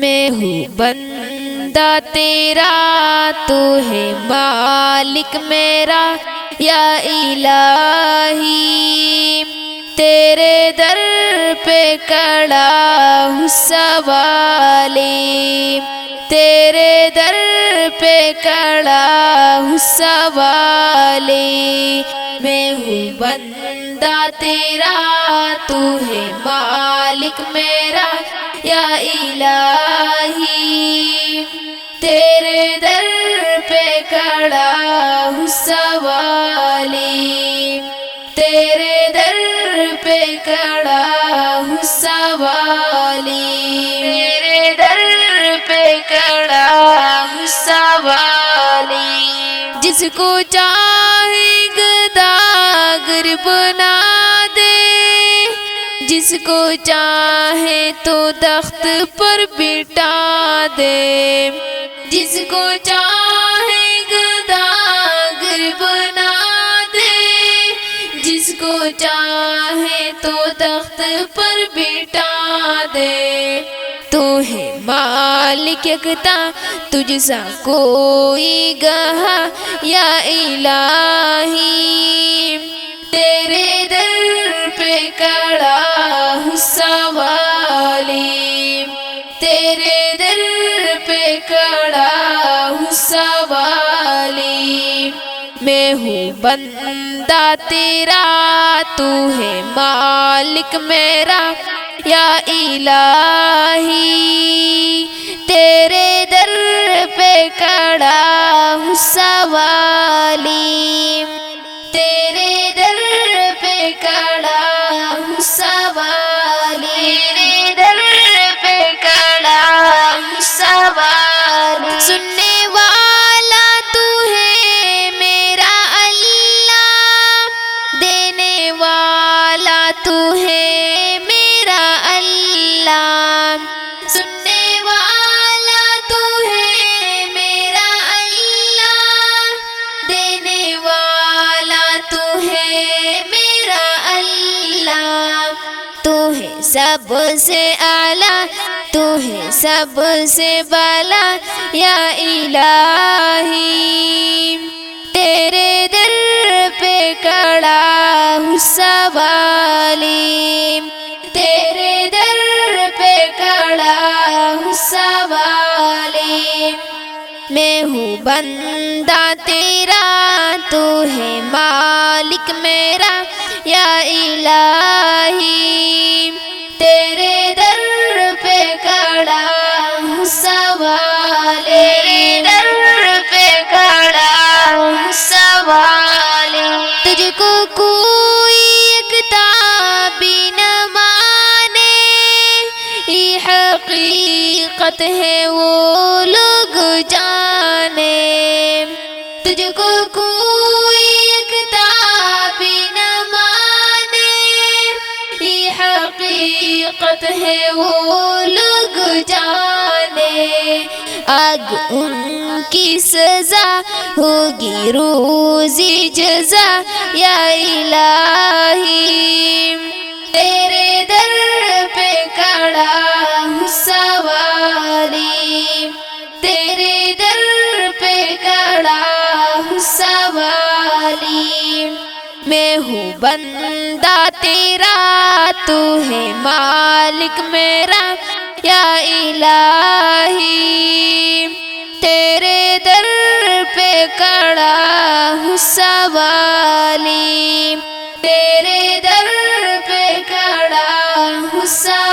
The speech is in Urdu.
میں ہوں بندہ تیرا، تو ہے مالک میرا یا الہی، تیرے در پہ کھڑا ہوں سوالی، تیرے در پہ کھڑا ہوں سوالی، میں ہوں بندہ تیرا، تو ہے مالک میرا یا الہی، تیرے در پہ کھڑا ہوں سوالی، تیرے در پہ کھڑا ہوں سوالی، تیرے در پہ کھڑا ہوں سوالی، جس کو چاہے گداگر بنا دے، جس کو چاہے تو تخت پر بٹھا دے، جس کو چاہے گداگر بنا دے، جس کو چاہے تو تخت پر بٹھا دے، تو ہے مالک یکتا تجھ سا کوئی گواہ یا الہی، تیرے در پہ کھڑا ہوں سوالی، تیرے در پہ کھڑا ہوں سوالی، میں ہوں بندہ تیرا، تو ہے مالک میرا یا الہی، تیرے در پہ کھڑا ہوں سوالی، تیرے در پہ کھڑا ہوں سوالی، تیرے در پہ کھڑا ہوں سوالی، سننے والا تو ہے میرا اللہ، دینے والا تو ہے میرا اللہ، سننے والا تو ہے میرا اللہ، دینے والا تو ہے میرا اللہ، تو ہے سب سے اعلیٰ، تو ہے سب سے بالا یا الہی، تیرے در پہ کھڑا ہوں سوالی، تیرے در پہ کھڑا ہوں سوالی، میں ہوں بندہ تیرا، تو ہے مالک میرا یا الہی، تیرے در پہ کھڑا ہوں سوالی، تیرے در پہ کھڑا ہوں سوالی، تجھ کو کوئی یکتا بھی نہ مانے، یہ حقیقت ہے وہ لوگ جانے، تجھ کو کوئی یکتا بھی نہ مانے، یہ حقیقت ہے وہ لوگ جانے، آگ ان کی سزا ہوگی روزی جزا یا الہی، تیرے در پہ کھڑا ہوں سوالی، تیرے در پہ کھڑا ہوں سوالی، میں ہوں بندہ تیرا، تو ہے مالک میرا یا الہی، تیرے در پہ کھڑا ہوں سوالی، تیرے در پہ کھڑا ہوں سوالی۔